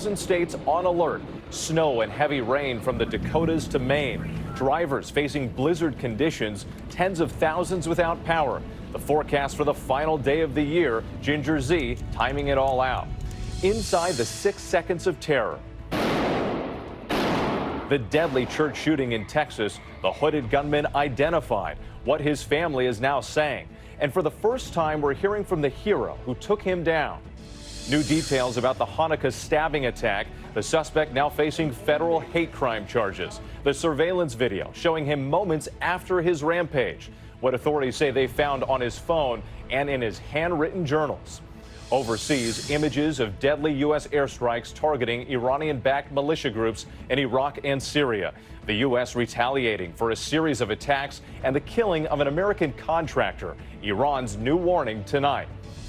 States on alert. Snow and heavy rain from the Dakotas to Maine. Drivers facing blizzard conditions. Tens of thousands without power. The forecast for the final day of the year. Ginger Z timing it all out. Inside the 6 seconds of terror. The deadly church shooting in Texas. The hooded gunman identified. What his family is now saying. And for the first time, we're hearing from the hero who took him down. New details about the Hanukkah stabbing attack. The suspect now facing federal hate crime charges. The surveillance video showing him moments after his rampage. What authorities say they found on his phone and in his handwritten journals. Overseas, images of deadly U.S. airstrikes targeting Iranian-backed militia groups in Iraq and Syria. The U.S. retaliating for a series of attacks and the killing of an American contractor. Iran's new warning tonight.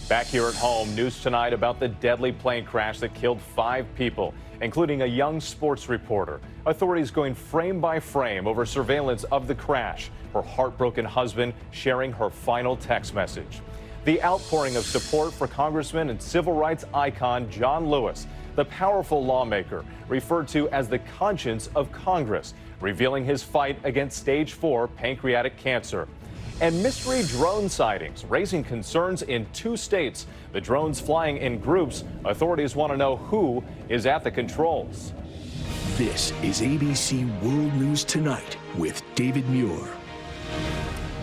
Back here at home, news tonight about the deadly plane crash that killed 5 people, including a young sports reporter. Authorities going frame by frame over surveillance of the crash. Her heartbroken husband sharing her final text message. The outpouring of support for Congressman and civil rights icon John Lewis, the powerful lawmaker referred to as the conscience of Congress, revealing his fight against stage 4 pancreatic cancer. And mystery drone sightings raising concerns in 2 states. The drones flying in groups. Authorities want to know who is at the controls. This is ABC World News Tonight with David Muir.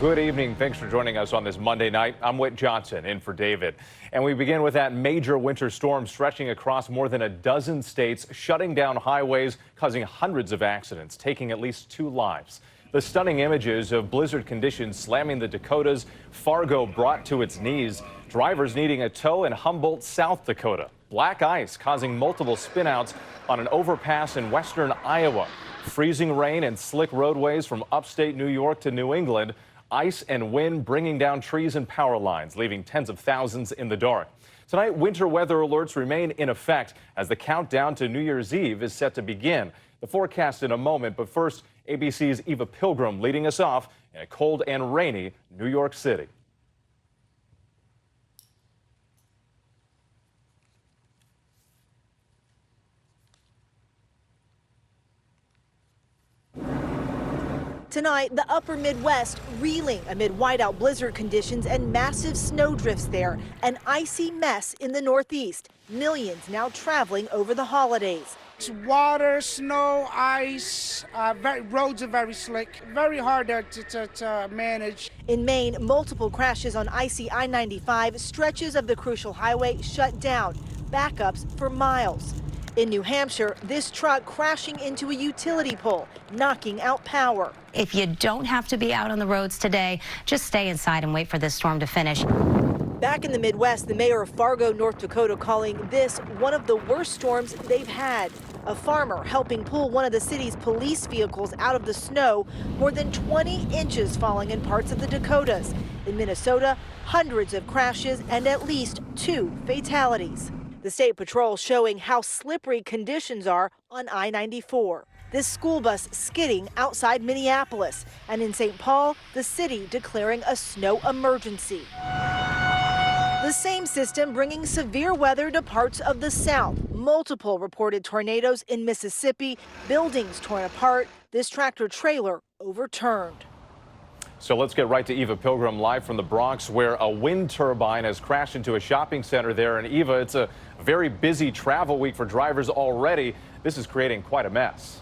Good evening. Thanks for joining us on this Monday night. I'm Whit Johnson in for David. And we begin with that major winter storm stretching across more than a dozen states, shutting down highways, causing hundreds of accidents, taking at least 2 lives. The stunning images of blizzard conditions slamming the Dakotas, Fargo brought to its knees, drivers needing a tow in Humboldt, South Dakota. Black ice causing multiple spinouts on an overpass in western Iowa. Freezing rain and slick roadways from upstate New York to New England. Ice and wind bringing down trees and power lines, leaving tens of thousands in the dark. Tonight, winter weather alerts remain in effect as the countdown to New Year's Eve is set to begin. The forecast in a moment, but first, ABC's Eva Pilgrim leading us off in a cold and rainy New York City. Tonight, the upper Midwest reeling amid whiteout blizzard conditions and massive snow drifts there. An icy mess in the Northeast. Millions now traveling over the holidays. Water, snow, ice, roads are very slick, very hard to manage. In Maine, multiple crashes on icy I-95, stretches of the crucial highway shut down, backups for miles. In New Hampshire, this truck crashing into a utility pole, knocking out power. If you don't have to be out on the roads today, just stay inside and wait for this storm to finish. Back in the Midwest, the mayor of Fargo, North Dakota, calling this one of the worst storms they've had. A farmer helping pull one of the city's police vehicles out of the snow, more than 20 inches falling in parts of the Dakotas. In Minnesota, hundreds of crashes and at least 2 fatalities. The state patrol showing how slippery conditions are on I-94. This school bus skidding outside Minneapolis, and in St. Paul, the city declaring a snow emergency. The same system bringing severe weather to parts of the South. Multiple reported tornadoes in Mississippi, buildings torn apart, this tractor trailer overturned. So let's get right to Eva Pilgrim live from the Bronx, where a wind turbine has crashed into a shopping center there. And Eva, it's a very busy travel week for drivers already. This is creating quite a mess.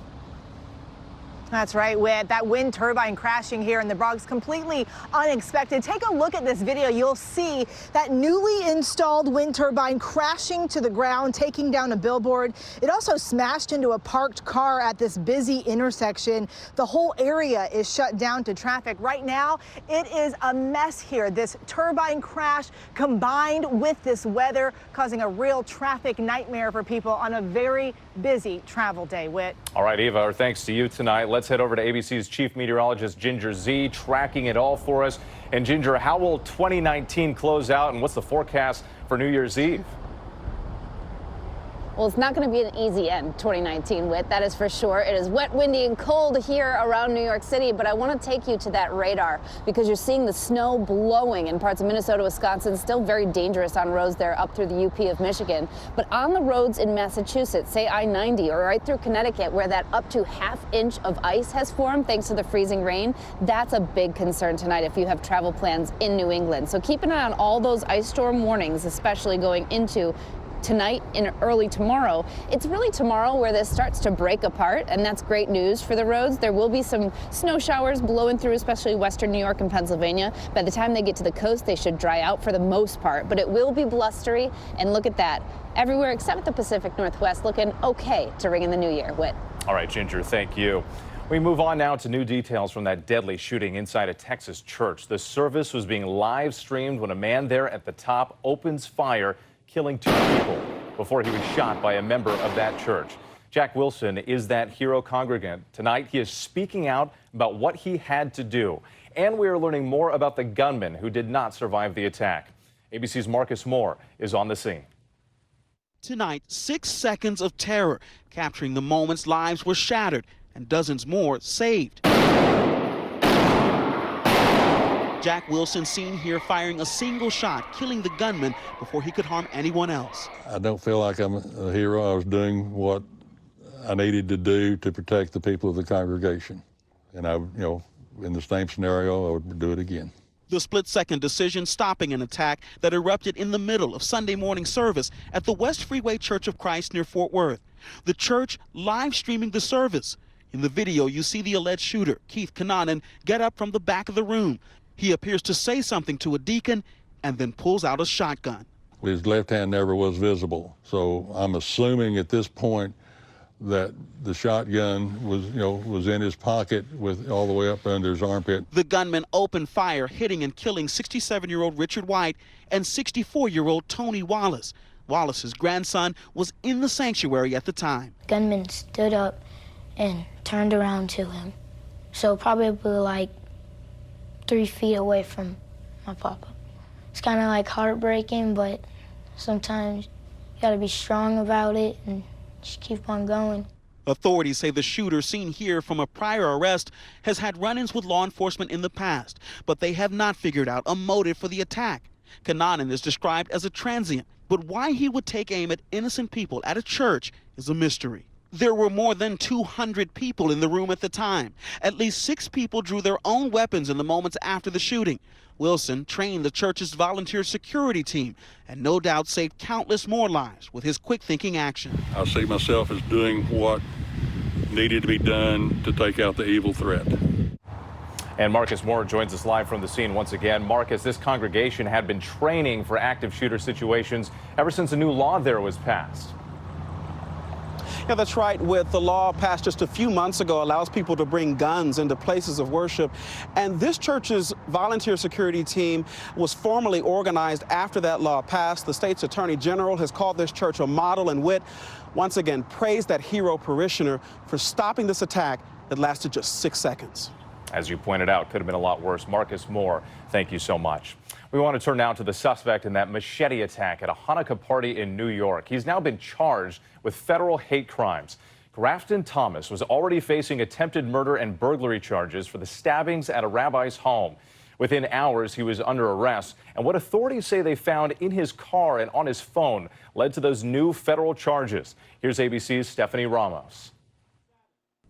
That's right, Whit. That wind turbine crashing here in the Bronx, completely unexpected. Take a look at this video. You'll see that newly installed wind turbine crashing to the ground, taking down a billboard. It also smashed into a parked car at this busy intersection. The whole area is shut down to traffic. Right now, it is a mess here. This turbine crash combined with this weather causing a real traffic nightmare for people on a very busy travel day, Whit. All right, Eva, our thanks to you tonight. Let's head over to ABC's chief meteorologist, Ginger Z, tracking it all for us. And Ginger, how will 2019 close out, and what's the forecast for New Year's Eve? Well, it's not going to be an easy end, 2019, Whit, that is for sure. It is wet, windy, and cold here around New York City, but I want to take you to that radar because you're seeing the snow blowing in parts of Minnesota, Wisconsin, still very dangerous on roads there up through the UP of Michigan. But on the roads in Massachusetts, say I-90 or right through Connecticut, where that up to ½ inch of ice has formed thanks to the freezing rain, that's a big concern tonight if you have travel plans in New England. So keep an eye on all those ice storm warnings, especially going into tonight and early tomorrow. It's really tomorrow where this starts to break apart, and that's great news for the roads. There will be some snow showers blowing through, especially western New York and Pennsylvania. By the time they get to the coast, they should dry out for the most part, but it will be blustery, and look at that. Everywhere except the Pacific Northwest looking okay to ring in the new year. Whit. All right, Ginger, thank you. We move on now to new details from that deadly shooting inside a Texas church. The service was being live streamed when a man there at the top opens fire, killing 2 people before he was shot by a member of that church. Jack Wilson is that hero congregant. Tonight, he is speaking out about what he had to do. And we are learning more about the gunman who did not survive the attack. ABC's Marcus Moore is on the scene. Tonight, 6 seconds of terror, capturing the moments lives were shattered and dozens more saved. Jack Wilson seen here firing a single shot, killing the gunman before he could harm anyone else. I don't feel like I'm a hero. I was doing what I needed to do to protect the people of the congregation. And in the same scenario, I would do it again. The split-second decision stopping an attack that erupted in the middle of Sunday morning service at the West Freeway Church of Christ near Fort Worth. The church live streaming the service. In the video, you see the alleged shooter, Keith Kananen, get up from the back of the room. He appears to say something to a deacon and then pulls out a shotgun. His left hand never was visible, so I'm assuming at this point that the shotgun was in his pocket with all the way up under his armpit. The gunman opened fire, hitting and killing 67-year-old Richard White and 64-year-old Tony Wallace. Wallace's grandson was in the sanctuary at the time. The gunman stood up and turned around to him, so probably like 3 feet away from my papa. It's kind of like heartbreaking, but sometimes you gotta be strong about it and just keep on going. Authorities say the shooter seen here from a prior arrest has had run-ins with law enforcement in the past, but they have not figured out a motive for the attack. Kananen is described as a transient, but why he would take aim at innocent people at a church is a mystery. There were more than 200 people in the room at the time. At least 6 people drew their own weapons in the moments after the shooting. Wilson trained the church's volunteer security team and no doubt saved countless more lives with his quick-thinking action. I see myself as doing what needed to be done to take out the evil threat. And Marcus Moore joins us live from the scene once again. Marcus, this congregation had been training for active shooter situations ever since a new law there was passed. Yeah, that's right. With the law passed just a few months ago, allows people to bring guns into places of worship. And this church's volunteer security team was formally organized after that law passed. The state's attorney general has called this church a model, and Whit once again praised that hero parishioner for stopping this attack that lasted just 6 seconds. As you pointed out, could have been a lot worse. Marcus Moore, thank you so much. We want to turn now to the suspect in that machete attack at a Hanukkah party in New York. He's now been charged with federal hate crimes. Grafton Thomas was already facing attempted murder and burglary charges for the stabbings at a rabbi's home. Within hours, he was under arrest, and what authorities say they found in his car and on his phone led to those new federal charges. Here's ABC's Stephanie Ramos.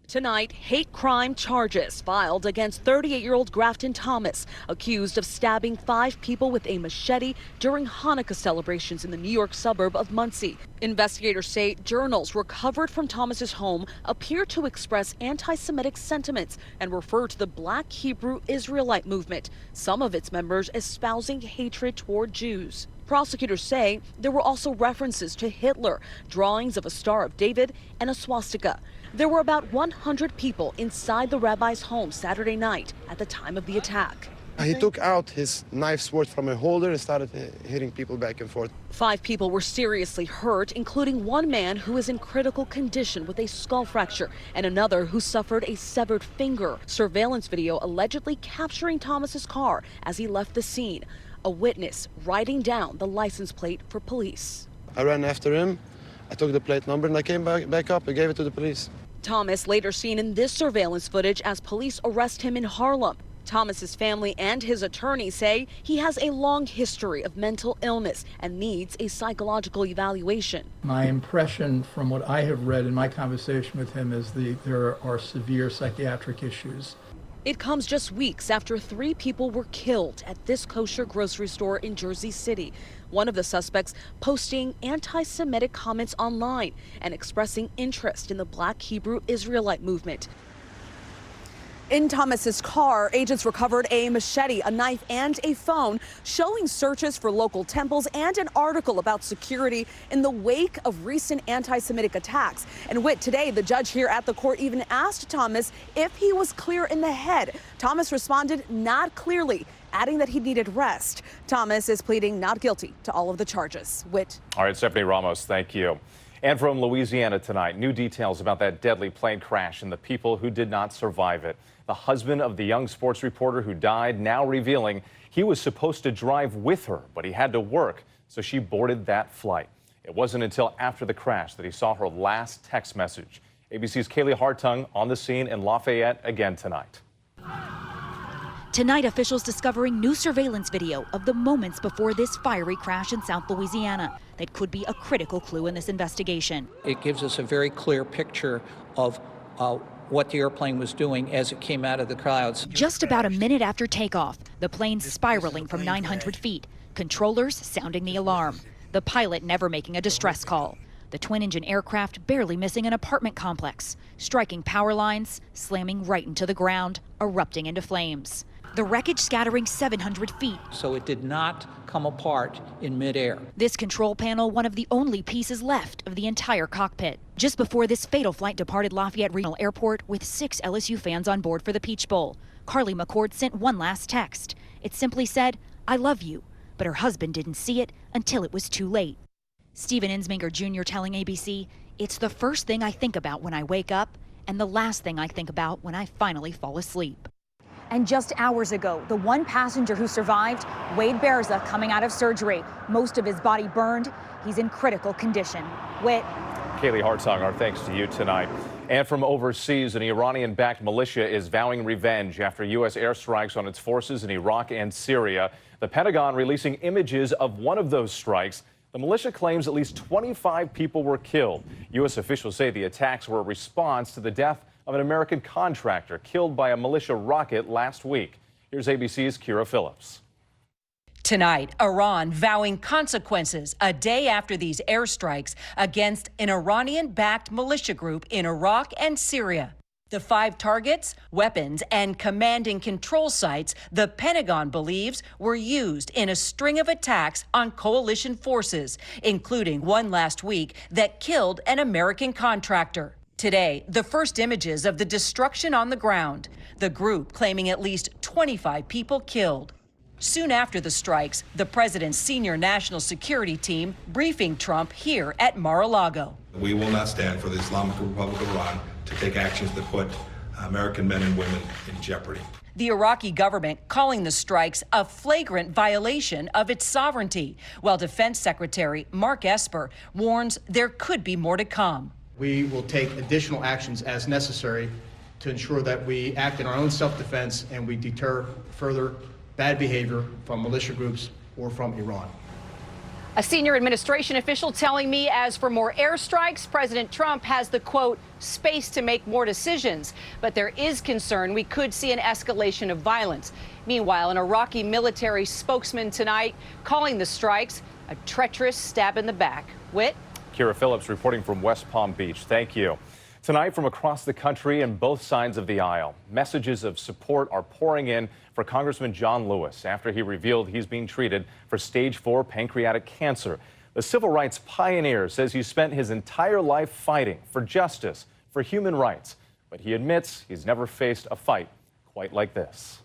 Tonight, hate crime charges filed against 38-year-old Grafton Thomas, accused of stabbing 5 people with a machete during Hanukkah celebrations in the New York suburb of Muncie. Investigators say journals recovered from Thomas's home appear to express anti-Semitic sentiments and refer to the Black Hebrew Israelite movement, some of its members espousing hatred toward Jews. Prosecutors say there were also references to Hitler, drawings of a Star of David, and a swastika. There were about 100 people inside the rabbi's home Saturday night at the time of the attack. He took out his knife sword from a holder and started hitting people back and forth. 5 people were seriously hurt, including one man who is in critical condition with a skull fracture and another who suffered a severed finger. Surveillance video allegedly capturing Thomas's car as he left the scene. A witness writing down the license plate for police. I ran after him. I took the plate number and I came back up and gave it to the police. Thomas later seen in this surveillance footage as police arrest him in Harlem. Thomas's family and his attorney say he has a long history of mental illness and needs a psychological evaluation. My impression from what I have read in my conversation with him is there are severe psychiatric issues. It comes just weeks after 3 people were killed at this kosher grocery store in Jersey City. One of the suspects posting anti-Semitic comments online and expressing interest in the Black Hebrew Israelite movement. In Thomas's car, agents recovered a machete, a knife, and a phone, showing searches for local temples and an article about security in the wake of recent anti-Semitic attacks. And today, the judge here at the court even asked Thomas if he was clear in the head. Thomas responded not clearly, adding that he needed rest. Thomas is pleading not guilty to all of the charges. All right, Stephanie Ramos, thank you. And from Louisiana tonight, new details about that deadly plane crash and the people who did not survive it. The husband of the young sports reporter who died now revealing he was supposed to drive with her, but he had to work, so she boarded that flight. It wasn't until after the crash that he saw her last text message. ABC's Kaylee Hartung on the scene in Lafayette again tonight. Tonight, officials discovering new surveillance video of the moments before this fiery crash in South Louisiana that could be a critical clue in this investigation. It gives us a very clear picture of what the airplane was doing as it came out of the clouds. Just about a minute after takeoff, the plane spiraling from 900 feet, controllers sounding the alarm, the pilot never making a distress call. The twin-engine aircraft barely missing an apartment complex, striking power lines, slamming right into the ground, erupting into flames. The wreckage scattering 700 feet. So it did not come apart in midair. This control panel, one of the only pieces left of the entire cockpit. Just before this fatal flight departed Lafayette Regional Airport with 6 LSU fans on board for the Peach Bowl, Carly McCord sent one last text. It simply said, "I love you," but her husband didn't see it until it was too late. Stephen Insminger Jr. telling ABC, "It's the first thing I think about when I wake up and the last thing I think about when I finally fall asleep." And just hours ago, the one passenger who survived, Wade Berza, coming out of surgery. Most of his body burned. He's in critical condition. Kaylee Hartung, our thanks to you tonight. And from overseas, an Iranian-backed militia is vowing revenge after U.S. airstrikes on its forces in Iraq and Syria. The Pentagon releasing images of one of those strikes. The militia claims at least 25 people were killed. U.S. officials say the attacks were a response to the death of an American contractor killed by a militia rocket last week. Here's ABC's Kira Phillips. Tonight, Iran vowing consequences a day after these airstrikes against an Iranian-backed militia group in Iraq and Syria. The 5 targets, weapons, and command and control sites the Pentagon believes were used in a string of attacks on coalition forces, including one last week that killed an American contractor. Today, the first images of the destruction on the ground, the group claiming at least 25 people killed. Soon after the strikes, the president's senior national security team briefing Trump here at Mar-a-Lago. We will not stand for the Islamic Republic of Iran to take actions that put American men and women in jeopardy. The Iraqi government calling the strikes a flagrant violation of its sovereignty, while Defense Secretary Mark Esper warns there could be more to come. We will take additional actions as necessary to ensure that we act in our own self-defense and we deter further bad behavior from militia groups or from Iran. A senior administration official telling me as for more airstrikes, President Trump has the, quote, space to make more decisions. But there is concern we could see an escalation of violence. Meanwhile, an Iraqi military spokesman tonight calling the strikes a treacherous stab in the back. Kira Phillips reporting from West Palm Beach. Thank you. Tonight from across the country and both sides of the aisle, messages of support are pouring in for Congressman John Lewis after he revealed he's being treated for stage 4 pancreatic cancer. The civil rights pioneer says he spent his entire life fighting for justice, for human rights, but he admits he's never faced a fight quite like this.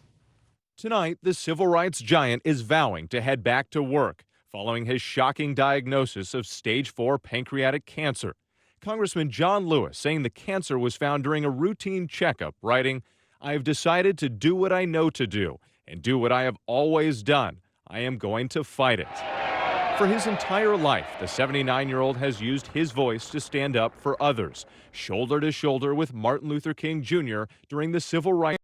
Tonight, the civil rights giant is vowing to head back to work following his shocking diagnosis of stage 4 pancreatic cancer. Congressman John Lewis saying the cancer was found during a routine checkup, writing, "I have decided to do what I know to do and do what I have always done. I am going to fight it." For his entire life, the 79-year-old has used his voice to stand up for others, shoulder to shoulder with Martin Luther King Jr. during the civil rights